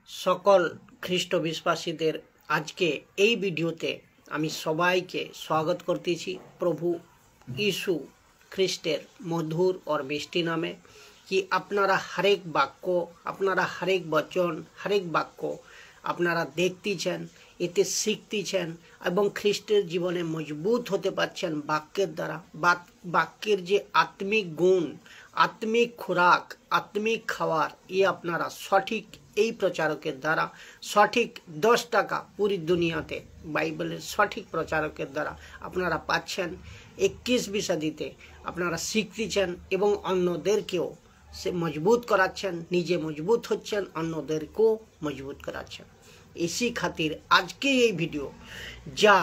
সকল খ্রিস্ট বিশ্বাসীদের আজকে এই ভিডিওতে আমি সবাইকে স্বাগত করতেছি প্রভু यीशु খ্রিস্টের মধুর और মিষ্টি নামে। कि আপনারা হরেক বাক্য, আপনারা হরেক বচন, হরেক বাক্য আপনারা দেখতেছেন, এতে শিখতেছেন এবং খ্রিস্টের জীবনে মজবুত হতে পারছেন বাক্যের দ্বারা। বাক্যের যে আত্মিক গুণ, আত্মিক খোরাক, আত্মিক খাবার আপনারা সঠিক এই প্রচারকের দ্বারা, সঠিক 10 টাকা পুরী দুনিয়াতে বাইবেলের সঠিক প্রচারকের দ্বারা আপনারা পাচ্ছেন। 21वीं সদীতে আপনারা শিখতেছেন এবং অন্যদেরকেও সে মজবুত করাচ্ছেন, নিজে মজবুত হচ্ছেন, অন্যদেরকেও মজবুত করাচ্ছেন। इसी खातिर आज के ये भिडियो जा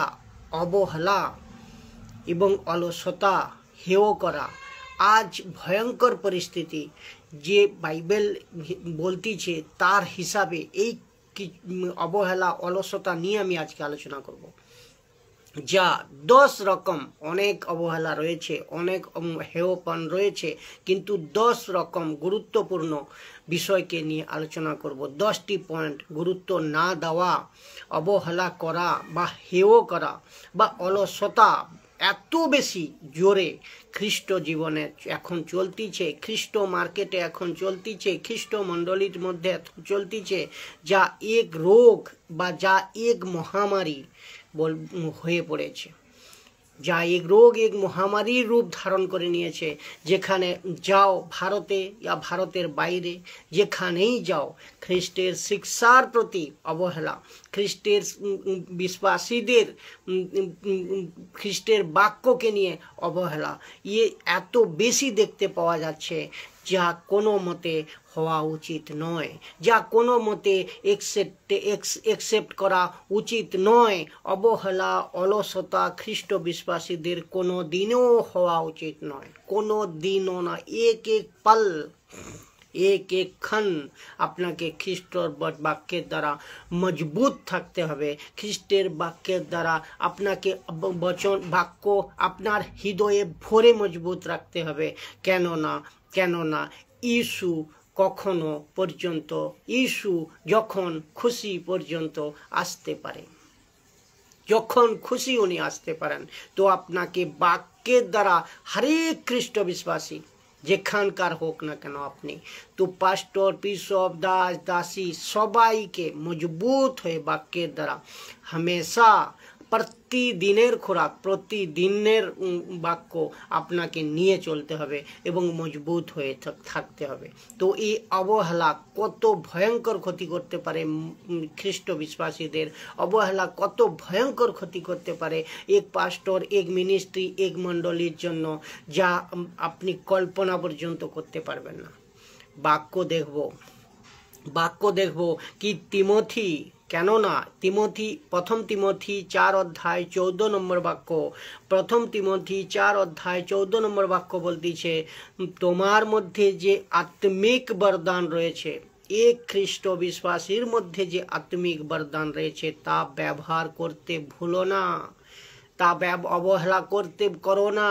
अवहेला एवं अलसता हेय करा आज भयंकर परिस्थिति जे बाइबल बोलती छे तार हिसाबे এই अवहेला अलसता निये आमी आज के आलोचना करब। যা 10 রকম অনেক অবহেলা রয়েছে, অনেক হেয়পন রয়েছে, কিন্তু 10 রকম গুরুত্বপূর্ণ বিষয়কে নিয়ে আলোচনা করব। 10টি পয়েন্ট গুরুত্ব না দেওয়া, অবহেলা করা বা হেয় করা বা অলসতা এত বেশি জোরে খ্রিস্ট জীবনে এখন চলতিছে, খ্রিস্ট মার্কেটে এখন চলতিছে, খ্রিস্ট মণ্ডলীর মধ্যে চলতিছে, যা এক রোগ বা যা এক মহামারী হয়ে পড়েছে, যা এক রোগ এক মহামারীর রূপ ধারণ করে নিয়েছে। যেখানে যাও ভারতে या ভারতের বাইরে যেখানেই যাও খ্রিস্টের শিক্ষার প্রতি অবহেলা, খ্রিস্টের বিশ্বাসীদের খ্রিস্টের বাক্যকে নিয়ে অবহেলা এত বেশি দেখতে পাওয়া যাচ্ছে, যা কোনো মতে হওয়া উচিত নয়, যা কোনো মতে একসেপ্ট করা উচিত নয়। অবহেলা অলসতা খ্রিস্ট বিশ্বাসীদের কোনো দিনও হওয়া উচিত নয়, কোনো দিনও না। এক এক পল, এক এক ক্ষণ আপনাকে খ্রিস্টর বাক্যের দ্বারা মজবুত থাকতে হবে। খ্রিস্টের বাক্যের দ্বারা আপনাকে বচন বাক্য আপনার হৃদয়ে ভরে মজবুত রাখতে হবে। কেননা यीशु কখনো পর্যন্ত, यीशु যখন খুশি পর্যন্ত আসতে পারে, যখন খুশি উনি আসতে পারেন। তো আপনাকে বাক্যের দ্বারা হরেক খ্রিস্ট বিশ্বাসী যেখানকার হোক না কেন আপনি, তো পাস্টর, বিশপ, দাস, দাসী সবাইকে মজবুত হয়ে বাক্যের দ্বারা হামেশা প্রতিদিনের খোরাক, প্রতিদিনের বাক্য আপনাকে নিয়ে চলতে হবে এবং মজবুত হয়ে থাকতে হবে। তো এই অবহেলা কত ভয়ঙ্কর ক্ষতি করতে পারে খ্রিস্ট বিশ্বাসীদের, অবহেলা কত ভয়ঙ্কর ক্ষতি করতে পারে এক পাস্টর, এক মিনিস্ট্রি, এক মণ্ডলীর জন্য, যা আপনি কল্পনা পর্যন্ত করতে পারবেন না। বাক্য দেখব কি তিমোথি, কেননা তিমোথি, প্রথম তিমোথি 4 অধ্যায় 14 নম্বর বাক্য, প্রথম তিমোথি 4 অধ্যায় 14 নম্বর বাক্য বলতেছে, তোমার মধ্যে যে আত্মিক বরদান রয়েছে, এক খ্রিস্ট বিশ্বাসীর মধ্যে যে আত্মিক বরদান রয়েছে তা ব্যবহার করতে ভুলো না, তা অবহেলা করো না,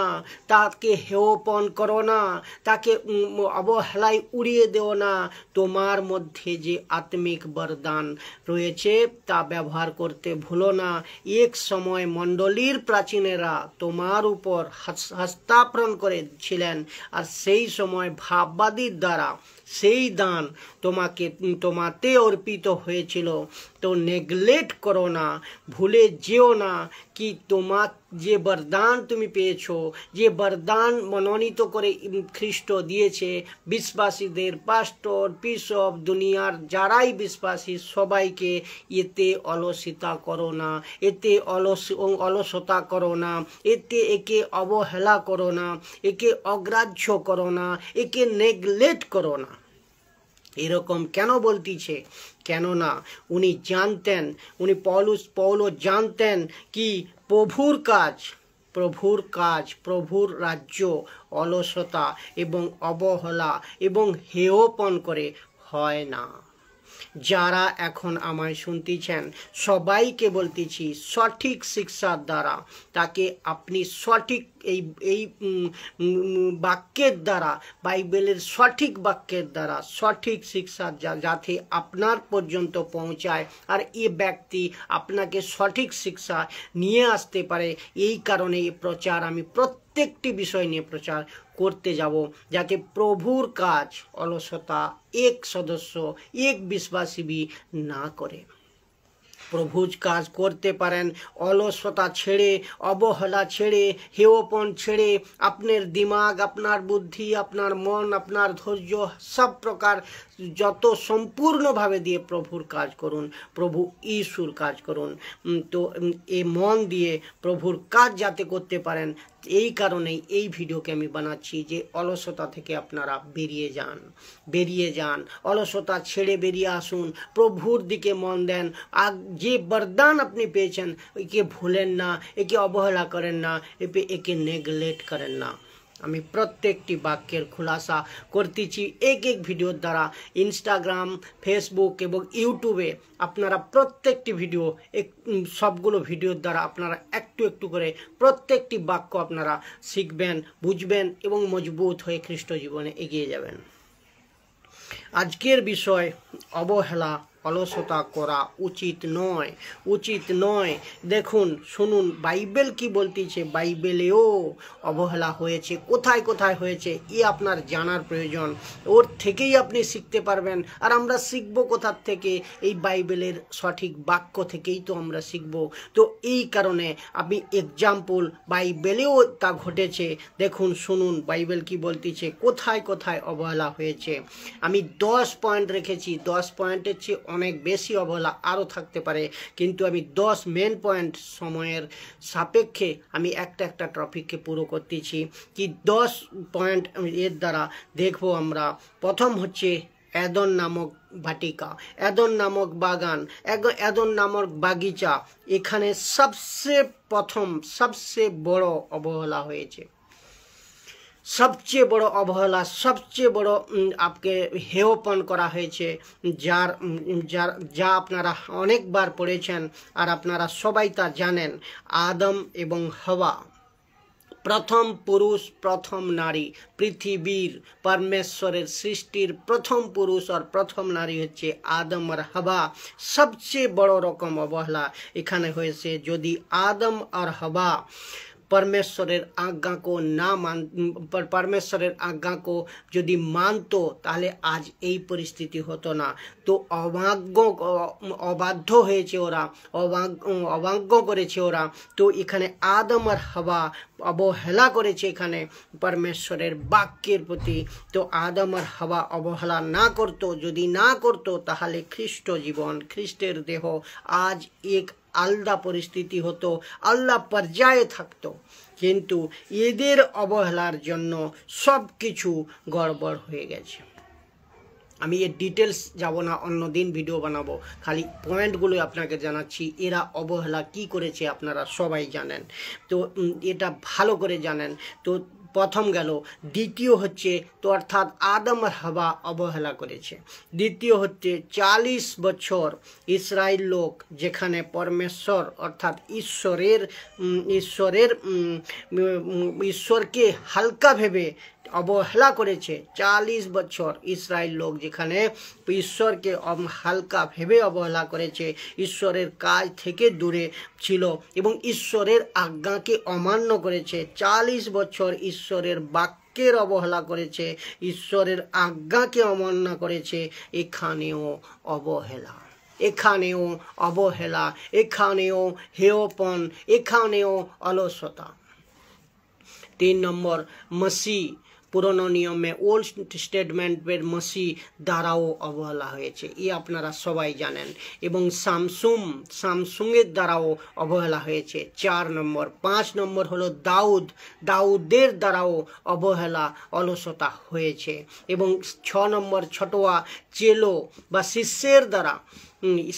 তাকে হেয়পন করো না, তাকে অবহেলায় উড়িয়ে দেও না। তোমার মধ্যে যে আত্মিক বরদান রয়েছে তা ব্যবহার করতে ভুলো না। এক সময় মণ্ডলীর প্রাচীনেরা তোমার উপর হস্তান্তরণ করেছিলেন, আর সেই সময় ভাববাদীর দ্বারা সেই দান তোমাতে অর্পিত হয়েছিল। তো নেগলেক্ট করো না, ভুলে যেও না কি তোমার যে বরদান তুমি পেয়েছো, যে বরদান মনোনীত করে খ্রিস্ট দিয়েছে বিশ্বাসীদের, পাস্টর, বিশপ, দুনিয়ার যারাই বিশ্বাসী সবাইকে, এতে অলসতা করো না, এতে অলসতা করো না, এতে একে অবহেলা করো না, একে অগ্রাহ্য করো না, একে নেগলেক্ট করো না। এরকম কেন বলতিছে? কেননা উনি জানতেন, উনি পৌলো জানতেন কি প্রভুর কাজ, প্রভুর রাজ্য অলসতা এবং অবহেলা এবং হেয়পন করে হয় না। যারা এখন আমায় শুনতেছেন সবাইকে বলতেছি, সঠিক শিক্ষার দ্বারা তাকে আপনি সঠিক এই বাক্যের দ্বারা, বাইবেলের সঠিক বাক্যের দ্বারা সঠিক শিক্ষা যাতে আপনার পর্যন্ত পৌঁছায় আর এ ব্যক্তি আপনাকে সঠিক শিক্ষা নিয়ে আসতে পারে, এই কারণে এই প্রচার আমি প্রত্যেকটি বিষয় নিয়ে প্রচার করতে যাব, যাতে প্রভুর কাজ অলসতা এক সদস্য এক বিশ্বাসী না করে, প্রভুর কাজ করতে পারেন অলসতা ছেড়ে, অবহেলা ছেড়ে, হেয়পন ছেড়ে। আপনার দিমাগ, আপনার বুদ্ধি, আপনার মন, আপনার ধৈর্য সব প্রকার যত সম্পূর্ণভাবে দিয়ে প্রভুর কাজ করুন, প্রভু ঈশ্বর কাজ করুন। তো এই মন দিয়ে প্রভুর কাজ যাতে করতে পারেন, এই কারণেই এই ভিডিওকে আমি বানাচ্ছি যে অলসতা থেকে আপনারা বেরিয়ে যান, অলসতা ছেড়ে বেরিয়ে আসুন, প্রভুর দিকে মন দেন। আর যে বরদান আপনি পেয়েছেন একে ভুলেন না, একে অবহেলা করেন না, একে নেগলেক্ট করেন না। আমি প্রত্যেকটি বাক্যের খুলাসা করতেছি এক ভিডিওর দ্বারা। ইনস্টাগ্রাম, ফেসবুক এবং ইউটিউবে আপনারা প্রত্যেকটি ভিডিও, সবগুলো ভিডিওর দ্বারা আপনারা একটু একটু করে প্রত্যেকটি বাক্য আপনারা শিখবেন, বুঝবেন এবং মজবুত হয়ে খ্রিস্ট জীবনে এগিয়ে যাবেন। আজকের বিষয় অবহেলা, অলসতা করা উচিত নয়। দেখুন, শুনুন বাইবেল কি বলতেছে। বাইবেলেও অবহেলা হয়েছে, কোথায় কোথায় হয়েছে এ আপনার জানার প্রয়োজন। ওর থেকেই আপনি শিখতে পারবেন। আর আমরা শিখব কোথার থেকে? এই বাইবেলের সঠিক বাক্য থেকেই তো আমরা শিখব। তো এই কারণে আমি এক্সাম্পল, বাইবেলেও তা ঘটেছে। দেখুন, শুনুন বাইবেল কি বলতেছে, কোথায় কোথায় অবহেলা হয়েছে। আমি 10 পয়েন্ট রেখেছি। 10 পয়েন্টের চেয়ে অনেক বেশি অবহেলা আরও থাকতে পারে, কিন্তু আমি 10 মেন পয়েন্ট সময়ের সাপেক্ষে আমি একটা টপিককে পুরো করতেছি। কি 10 পয়েন্ট এর দ্বারা দেখব আমরা। প্রথম হচ্ছে এদন নামক বাটিকা, এদন নামক বাগান, এদন নামক বাগিচা। এখানে সবচেয়ে বড় অবহেলা হয়েছে। সবচেয়ে বড় অবহেলা, সবচেয়ে বড় আপকে হেয়পন করা হয়েছে, যা আপনারা অনেকবার পড়েছেন আর আপনারা সবাই তা জানেন। আদম এবং হওয়া, প্রথম পুরুষ, প্রথম নারী, পৃথিবীর পরমেশ্বরের সৃষ্টির প্রথম পুরুষ আর প্রথম নারী হচ্ছে আদম আর হাওয়া। সবচেয়ে বড় রকম অবহেলা এখানে হয়েছে। যদি আদম আর হাওয়া परमेश्वरेर आज्ञा को यदि मानतो ताहले आज এই পরিস্থিতি হতো না। তো অবাধ্য হয়েছে ওরা, অবাজ্ঞ করেছে ওরা। তো এখানে আদম আর হাওয়া অবহেলা করেছে এখানে परमेश्वरेर বাক্যের প্রতি। তো আদম আর হাওয়া অবহেলা না করতো, যদি না করতো তাহলে খ্রিস্ট জীবন, খ্রিস্টের দেহ আজ এক আলাদা পরিস্থিতি হতো, আল্লাহ পর্যায়ে থাকতো। কিন্তু এদের অবহেলার জন্য সব কিছু গড়বড় হয়ে গেছে। আমি এর ডিটেলস যাব না, অন্য দিন ভিডিও বানাবো, খালি পয়েন্টগুলো আপনাকে জানাচ্ছি। এরা অবহেলা কি করেছে আপনারা সবাই জানেন, তো এটা ভালো করে জানেন। তো প্রথম গেল। দ্বিতীয় হচ্ছে, তো অর্থাৎ আদম আর হাওয়া অবহেলা করেছে। দ্বিতীয় হচ্ছে 40 বছর ইসরায়েল লোক যেখানে পরমেশ্বর অর্থাৎ ঈশ্বরকে হালকা ভেবে অবহেলা করেছে। 40 বছর ইসরায়েল লোক যেখানে ঈশ্বরকে হালকা ভেবে অবহেলা করেছে, ঈশ্বরের কাজ থেকে দূরে ছিল এবং ঈশ্বরের আজ্ঞাকে অমান্য করেছে। 40 বছর ঈশ্বরের বাক্যের অবহেলা করেছে, ঈশ্বরের আজ্ঞাকে অমান্য করেছে। এখানেও অবহেলা, এখানেও হেয়পন, এখানেও অলসতা। 3 নম্বর, মসি। পুরনো নিয়মে ওল্ড স্টেটমেন্টের মসি দ্বারাও অবহেলা হয়েছে, আপনারা সবাই জানেন। এবং সামসুংয়ের দ্বারাও অবহেলা হয়েছে। 4 নম্বর। 5 নম্বর হলো দাউদের দ্বারাও অবহেলা, অলসতা হয়েছে। এবং 6 নম্বর, ছোটুয়া চেলো বা শিষ্যের দ্বারা,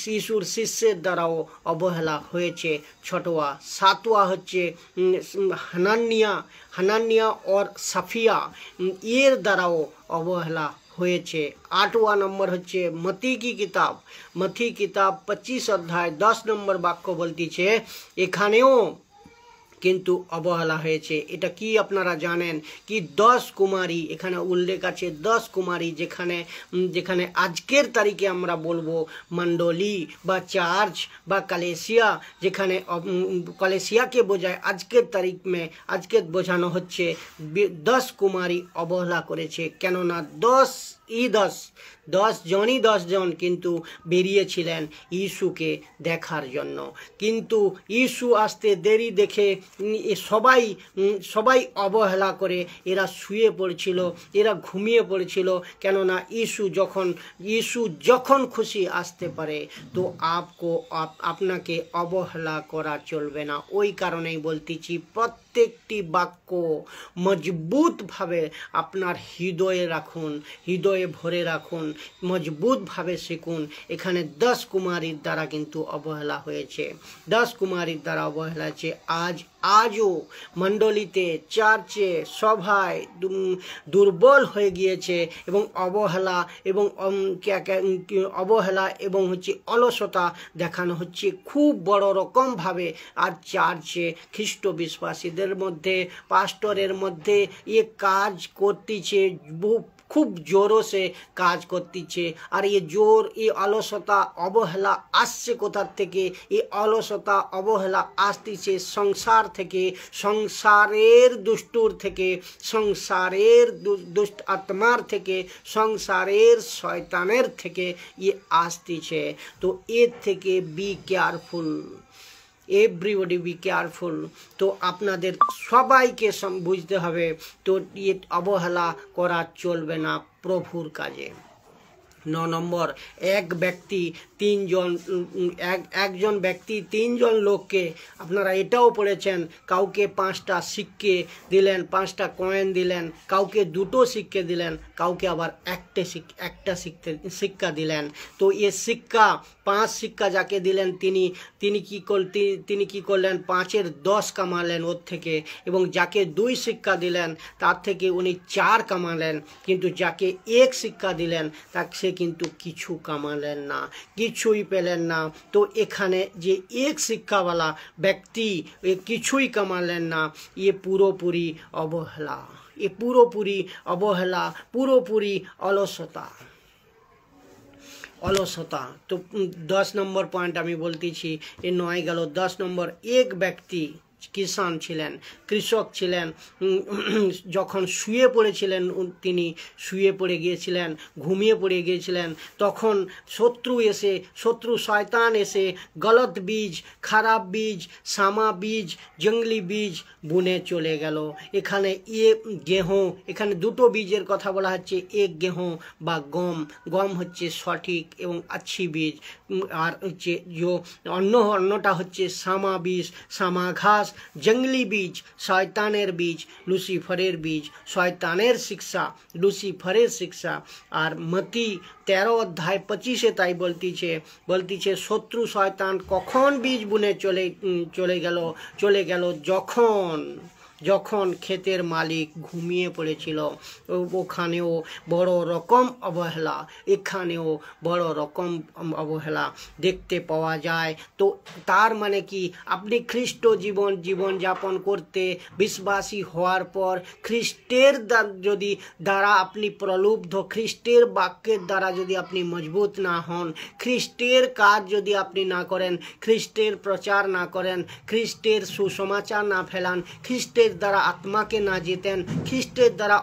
শিশুর শিষ্যের দ্বারাও অবহেলা হয়েছে ছোটুয়া। 7ওয়া হচ্ছে হানানিয়া और সাফিয়া, এর দ্বারাও অবহেলা হয়েছে। 8वां নম্বর হচ্ছে মতি কি কিতাব, মথি কিতাব 25 অধ্যায় 10 নম্বর বাক্য বলতিছে এখানেও কিন্তু অবহেলা হয়েছে। এটা কি আপনারা জানেন কি 10 কুমারী এখানে উল্লেখ আছে, 10 কুমারী যেখানে যেখানে আজকের তারিখে আমরা বলবো মণ্ডলী বা চার্চ বা কালেসিয়া, যেখানে কালেসিয়াকে বোঝায় আজকের তারিখ মে আজকে বোঝানো হচ্ছে 10 কুমারী অবহেলা করেছে। কেননা 10 জনই 10 জন কিন্তু বেরিয়েছিলেন ঈশুকে দেখার জন্য, কিন্তু ঈশু আসতে দেরি দেখে সবাই অবহেলা করে এরা শুয়ে পড়েছিল, এরা ঘুমিয়ে পড়েছিল। কেননা ঈশু যখন খুশি আসতে পারে, তো আপনাকে অবহেলা করা চলবে না। ওই কারণেই বলতেছি প্রত্যেকটি বাক্য মজবুতভাবে আপনার হৃদয়ে রাখুন, হৃদয়ে ভরে রাখুন, মজবুতভাবে শিখুন। এখানে 10 কুমারীর দ্বারা কিন্তু অবহেলা হয়েছে, 10 কুমারীর দ্বারা অবহেলা হয়েছে। আজও মণ্ডলীতে, চার্চে, সভায় দুর্বল হয়ে গিয়েছে এবং অবহেলা এবং হচ্ছে অলসতা দেখানো হচ্ছে খুব বড় রকমভাবে। আর চার্চে খ্রিস্ট বিশ্বাসীদের মধ্যে, পাস্টরের মধ্যে এ কাজ করতেছে, খুব জোরসে কাজ করতেছে। আর এই অলসতা অবহেলা আসছে কোথার থেকে? এই অলসতা অবহেলা আসতেছে সংসার থেকে, সংসারের দুষ্টুর থেকে, সংসারের দুষ্ট আত্মার থেকে, সংসারের শয়তানের থেকে আসতেছে। তো এর থেকে be careful, everybody be careful. তো আপনাদের সবাইকে বুঝতে হবে, তো অবহেলা করা চলবে না প্রভুর কাজে। 9 নম্বর, একজন ব্যক্তি 3 জন লোককে, আপনারা এটাও পড়েছেন, কাউকে 5টা সিক্কে দিলেন, 5টা কয়েন দিলেন, কাউকে 2টো সিক্কে দিলেন, কাউকে আবার একটা সিক্কা দিলেন। তো এ সিক্কা, 5 সিক্কা যাকে দিলেন তিনি কি করলেন? 5-এর 10 কামালেন ওর থেকে, এবং যাকে 2 সিক্কা দিলেন তার থেকে উনি 4 কামালেন। কিন্তু যাকে 1 সিক্কা দিলেন সে কিন্তু কিছু কামালেন না, কিছুই পেলেন না। তো এখানে যে 1 শিক্ষাওয়ালা ব্যক্তি কিছুই কামালেন না, পুরোপুরি অবহেলা, পুরোপুরি অলসতা। তো 10 নম্বর পয়েন্ট আমি বলতেছি, 9 গেল। 10 নম্বর, এক ব্যক্তি কিষান ছিলেন, কৃষক ছিলেন, যখন শুয়ে পড়েছিলেন, তিনি শুয়ে পড়ে গিয়েছিলেন, ঘুমিয়ে পড়ে গিয়েছিলেন, তখন শত্রু শয়তান এসে গলত বীজ, খারাপ বীজ, সামা বীজ, জঙ্গলি বীজ বুনে চলে গেল। এখানে এখানে 2টো বীজের কথা বলা হচ্ছে, এক গেহूं বা গম হচ্ছে সঠিক এবং আচ্ছি বীজ, আর হচ্ছে অন্যটা হচ্ছে সামা বীজ, সামা ঘাস, জঙ্গলি বীজ, শয়তানের বীজ, লুসিফারের বীজ, শয়তানের শিক্ষা, লুসিফারের শিক্ষা। আর মতি 13 অধ্যায় 25-এ তাই বলতিছে শত্রু শয়তান কখন বীজ বুনে চলে গেল যখন ক্ষেতের মালিক ঘুমিয়ে পড়েছিল। ওখানেও বড় রকম অবহেলা, এখানেও বড় রকম অবহেলা দেখতে পাওয়া যায়। তো তার মানে কি? আপনি খ্রিস্ট জীবন যাপন করতে বিশ্বাসী হওয়ার পর খ্রিস্টের দ্বারা আপনি প্রলুব্ধ, খ্রিস্টের বাক্যের দ্বারা যদি আপনি মজবুত না হন, খ্রিস্টের কাজ যদি আপনি না করেন, খ্রিস্টের প্রচার না করেন, খ্রিস্টের সুসমাচার না ফেলান, খ্রিস্টের দ্বারা আত্মাকে না জিতেন, খ্রিস্টের দ্বারা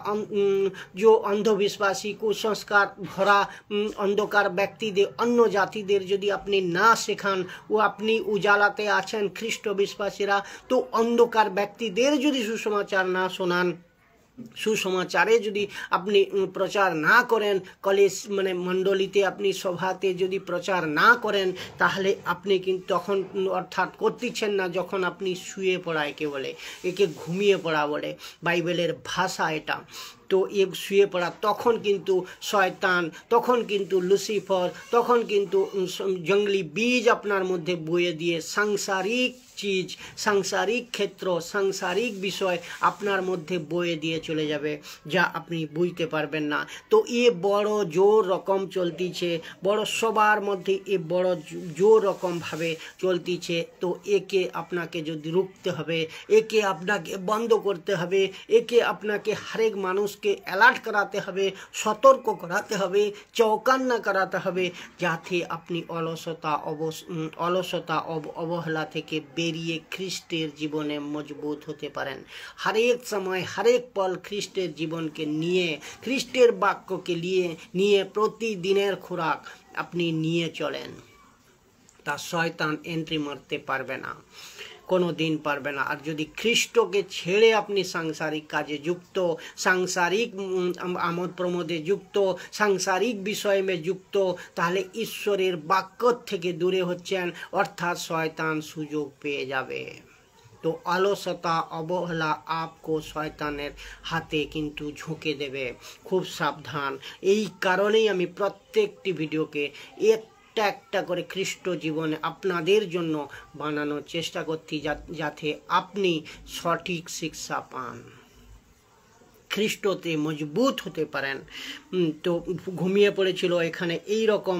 অন্ধবিশ্বাসী কুসংস্কার ভরা অন্ধকার ব্যক্তিদের, অন্য জাতিদের যদি আপনি না শেখান, ও আপনি উজালাতে আছেন খ্রিস্ট বিশ্বাসীরা, তো অন্ধকার ব্যক্তিদের যদি সুসমাচার না শোনান, সুসমাচারে যদি আপনি প্রচার না করেন, কলেজ মণ্ডলীতে আপনি সভাতে যদি প্রচার না করেন, তাহলে আপনি কিন্তু তখন অর্থাৎ করতেছেন না যখন আপনি শুয়ে পড়া, একে ঘুমিয়ে পড়া বলে বাইবেলের ভাষা এটা। তো শুয়ে পড়া, তখন কিন্তু শয়তান, তখন কিন্তু লুসিফার, তখন কিন্তু জঙ্গলি বীজ আপনার মধ্যে বয়ে দিয়ে সাংসারিক চিজ, সাংসারিক ক্ষেত্র, সাংসারিক বিষয় আপনার মধ্যে বয়ে দিয়ে চলে যাবে, যা আপনি বুঝতে পারবেন না। তো এ বড় জোর রকম চলতিছে, বড় সবার মধ্যে এ বড় জোর রকমভাবে চলতিছে। তো একে আপনাকে যদি রুখতে হবে, একে আপনাকে বন্ধ করতে হবে, একে আপনাকে হরেক মানুষকে অ্যালার্ট করাতে হবে, সতর্ক করাতে হবে, চৌকান্না করাতে হবে, যাতে আপনি অলসতা অবহেলা থেকে বেরিয়ে খ্রিস্টের জীবনে মজবুত হতে পারেন। হরেক সময় হরেক পল খ্রিস্টের জীবনকে নিয়ে, খ্রিস্টের বাক্যকে নিয়ে প্রতিদিনের খোরাক আপনি নিয়ে চলেন। তা শয়তান এন্ট্রি মারতে পারবে না, কোনো দিন পারবে না। আর যদি খ্রিস্টকে ছেড়ে আপনি সাংসারিক কাজে যুক্ত, সাংসারিক আমোদ প্রমোদে যুক্ত, সাংসারিক বিষয়ে যুক্ত, তাহলে ঈশ্বরের বাক্য থেকে দূরে হচ্ছেন, অর্থাৎ শয়তান সুযোগ পেয়ে যাবে। তো অলসতা অবহেলা আপকো শয়তানের হাতে কিন্তু ঝুঁকে দেবে, খুব সাবধান। এই কারণেই আমি প্রত্যেকটি ভিডিওকে একটা করে খ্রিস্ট জীবনে আপনাদের জন্য বানানোর চেষ্টা করছি, যাতে আপনি সঠিক শিক্ষা পান, খ্রিস্টতে মজবুত হতে পারেন। তো ঘুমিয়ে পড়েছিল এখানে এই রকম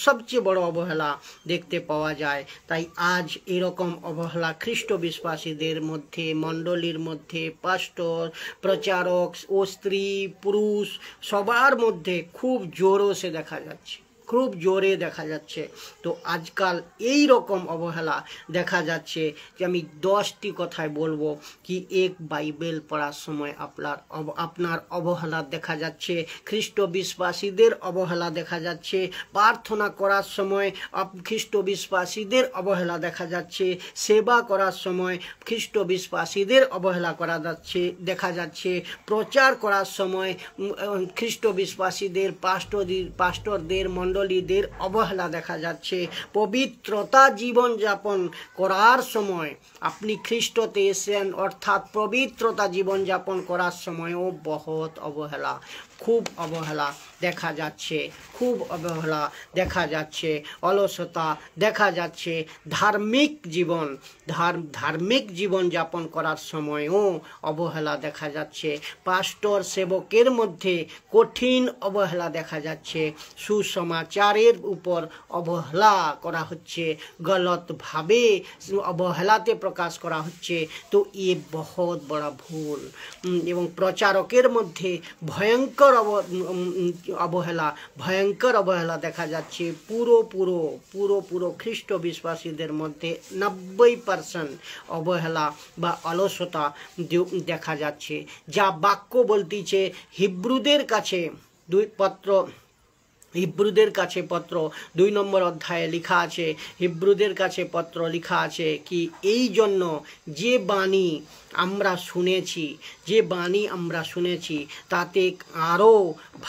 সবচেয়ে বড় অবহেলা দেখতে পাওয়া যায়। তাই আজ এরকম অবহেলা খ্রিস্ট বিশ্বাসীদের মধ্যে, মণ্ডলীর মধ্যে, পাস্টর, প্রচারক ও স্ত্রী পুরুষ সবার মধ্যে খুব জোরসে দেখা যাচ্ছে, খুব জোরে দেখা যাচ্ছে। তো আজকাল এই রকম অবহেলা দেখা যাচ্ছে যে আমি 10টি কথায় বলবো কি এক বাইবেল পড়ার সময় আপনার অবহেলা দেখা যাচ্ছে, খ্রিস্ট বিশ্বাসীদের অবহেলা দেখা যাচ্ছে, প্রার্থনা করার সময় খ্রিস্ট বিশ্বাসীদের অবহেলা দেখা যাচ্ছে, সেবা করার সময় খ্রিস্ট বিশ্বাসীদের অবহেলা দেখা যাচ্ছে, প্রচার করার সময় খ্রিস্ট বিশ্বাসীদের পাস্টরদের মণ্ডলীদের অবহেলা দেখা যাচ্ছে, পবিত্রতা জীবনযাপন করার সময় আপনি খ্রিস্টতে এসেছেন, অর্থাৎ পবিত্রতা জীবনযাপন করার সময়ও বহুত অবহেলা, খুব অবহেলা দেখা যাচ্ছে, খুব অবহেলা দেখা যাচ্ছে, অলসতা দেখা যাচ্ছে। ধার্মিক জীবন যাপন করার সময়ও অবহেলা দেখা যাচ্ছে। পাস্টর সেবকের মধ্যে কঠিন অবহেলা দেখা যাচ্ছে, সুসমাচারের উপর অবহেলা করা হচ্ছে, গলতভাবে অবহেলাতে প্রকাশ করা হচ্ছে। তো এ বহুত বড় ভুল। এবং প্রচারকের মধ্যে ভয়ঙ্কর অবহেলা দেখা যাচ্ছে। পুরো খ্রিস্ট বিশ্বাসীদের মধ্যে 90% অবহেলা বা অলসতা দেখা যাচ্ছে। যা বাক্য বলতেছে হিব্রুদের কাছে পত্র 2 নম্বর অধ্যায়ে লেখা আছে, হিব্রুদের কাছে পত্র লেখা আছে কি এই জন্য যে বাণী আমরা শুনেছি তাতে আরও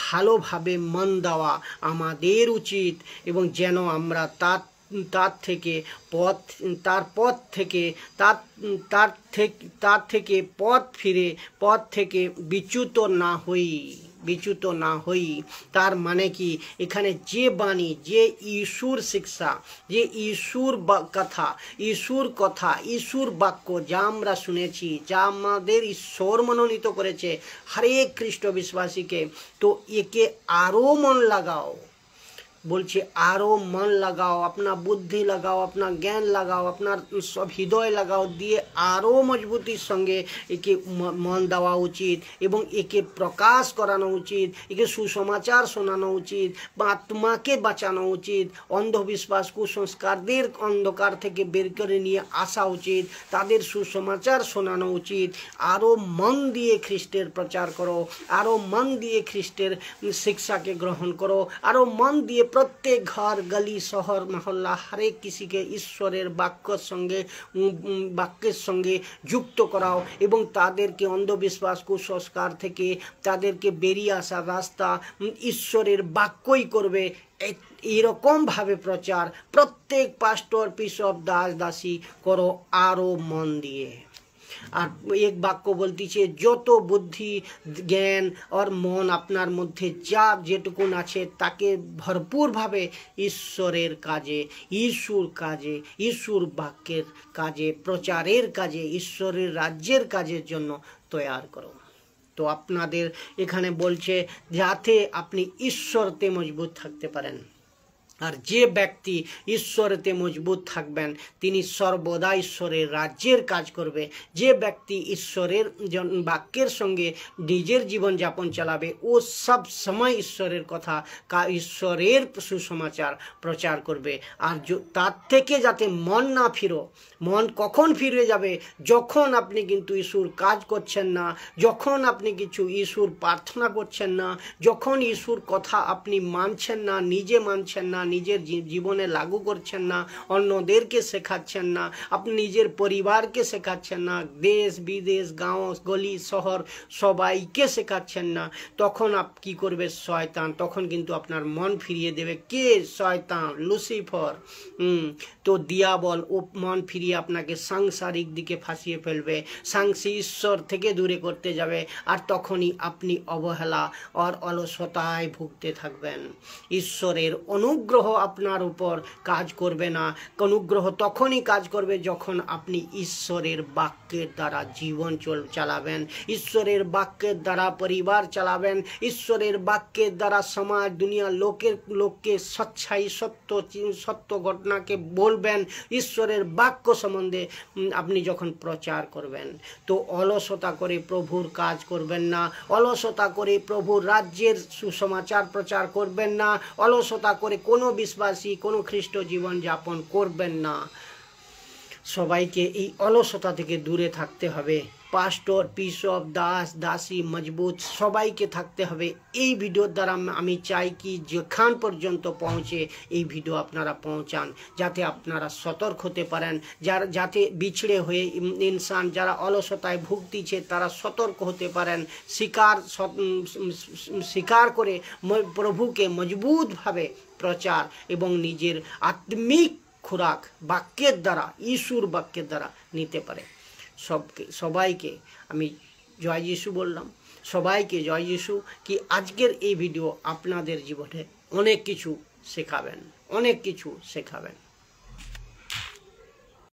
ভালোভাবে মন দেওয়া আমাদের উচিত, এবং যেন আমরা তার থেকে পথ থেকে বিচ্যুত না হই। তার মানে কি, এখানে যে বাণী, যে ঈশ্বর শিক্ষা, যে ঈশ্বর কথা, ঈশ্বর বাক্য যা আমরা শুনেছি, যা আমাদের ঈশ্বর মনোনীত করেছে হরেক খ্রিস্ট বিশ্বাসীকে, তো একে আরও মন লাগাও। বলছে আরও মন লাগাও, আপনার বুদ্ধি লাগাও, আপনার জ্ঞান লাগাও, আপনার সব হৃদয় লাগাও, দিয়ে আরও মজবুতির সঙ্গে একে মন দেওয়া উচিত, এবং একে প্রকাশ করানো উচিত, একে সুসমাচার শোনানো উচিত, বা আত্মাকে বাঁচানো উচিত, অন্ধবিশ্বাস কুসংস্কারদের অন্ধকার থেকে বের করে নিয়ে আসা উচিত, তাদের সুসমাচার শোনানো উচিত। আরও মন দিয়ে খ্রিস্টের প্রচার করো, আরও মন দিয়ে খ্রিস্টের শিক্ষাকে গ্রহণ করো, আরও মন দিয়ে প্রত্যেক ঘর গলি শহর মহল্লা হরেক কিসিকে ঈশ্বরের বাক্যের সঙ্গে যুক্ত করাও, এবং তাদেরকে অন্ধবিশ্বাস কুসংস্কার থেকে তাদেরকে বেরিয়ে আসার রাস্তা ঈশ্বরের বাক্যই করবে। এরকমভাবে প্রচার প্রত্যেক পাস্টর, বিশপ, দাস দাসী করো আরও মন দিয়ে। আর এক বাক্য বলতেছে, যত বুদ্ধি জ্ঞান আর মন আপনার মধ্যে যা যেটুকুন আছে তাকে ভরপুরভাবে ঈশ্বরের কাজে, ঈশ্বর কাজে, ঈশ্বর বাক্যের কাজে, প্রচারের কাজে, ঈশ্বরের রাজ্যের কাজের জন্য তৈয়ার করো। তো আপনাদের এখানে বলছে যাতে আপনি ঈশ্বরতে মজবুত থাকতে পারেন। আর যে ব্যক্তি ঈশ্বরেতে মজবুত থাকবেন তিনি সর্বদা ঈশ্বরের রাজ্যের কাজ করবে। যে ব্যক্তি ঈশ্বরের বাক্যের সঙ্গে নিজের জীবনযাপন চালাবে ও সব সময় ঈশ্বরের কথা, ঈশ্বরের সুসমাচার প্রচার করবে। আর তার থেকে যাতে মন না ফিরো, মন কখন ফিরে যাবে? যখন আপনি কিন্তু ঈশ্বর কাজ করছেন না, যখন আপনি কিছু ঈশ্বর প্রার্থনা করছেন না, যখন ঈশ্বর কথা আপনি মানছেন না, নিজে মানছেন না, নিজের জীবনে লাগু করছেন না, অন্যদেরকে শেখাচ্ছেন না, আপনি নিজের পরিবারকে শেখাচ্ছেন না, দেশ বিদেশ গাঁও গলি শহর সবাইকে শেখাচ্ছেন না, তখন কি করবে শয়তান? তখন কিন্তু আপনার মন ফিরিয়ে দেবে। কে? শয়তান, লুসিফার। তো দিয়াবল ও মন ফিরিয়ে আপনাকে সাংসারিক দিকে ফাঁসিয়ে ফেলবে, ঈশ্বর থেকে দূরে করতে যাবে। আর তখনই আপনি অবহেলা আর অলসতায় ভুগতে থাকবেন। ঈশ্বরের অনুগ্রহ আপনার উপর কাজ করবে না। অনুগ্রহ তখনই কাজ করবে যখন আপনি ঈশ্বরের বাক্যের দ্বারা জীবন চালাবেন, ঈশ্বরের বাক্যের দ্বারা পরিবার চালাবেন, ঈশ্বরের বাক্যের দ্বারা সমাজ দুনিয়া লোককে সচ্ছাই সত্য ঘটনাকে বলবেন। ঈশ্বরের বাক্য সম্বন্ধে আপনি যখন প্রচার করবেন, তো অলসতা করে প্রভুর কাজ করবেন না, অলসতা করে প্রভুর রাজ্যের সুসমাচার প্রচার করবেন না, অলসতা করে কোনো বিশ্বাসী, কোনো খ্রিস্ট জীবন যাপন করবেন না। সবাইকে এই অলসতা থেকে দূরে থাকতে হবে। পাস্টর, বিশপ, দাস দাসী, মজবুত সবাইকে থাকতে হবে। এই ভিডিওর দ্বারা আমি চাই কি যেখান পর্যন্ত পৌঁছে এই ভিডিও আপনারা পৌঁছান, যাতে আপনারা সতর্ক হতে পারেন, যাতে বিছড়ে হয়ে ইনসান যারা অলসতায় ভুগতিছে তারা সতর্ক হতে পারেন, স্বীকার করে প্রভুকে মজবুতভাবে প্রচার এবং নিজের আত্মিক খোরাক বাক্যের দ্বারা, ঈশ্বর বাক্যের দ্বারা নিতে পারে। সবাইকে আমি জয় যিশু বললাম, সবাইকে জয় যিশু। কি আজকের এই ভিডিও আপনাদের জীবনে অনেক কিছু শেখাবেন, অনেক কিছু শেখাবেন।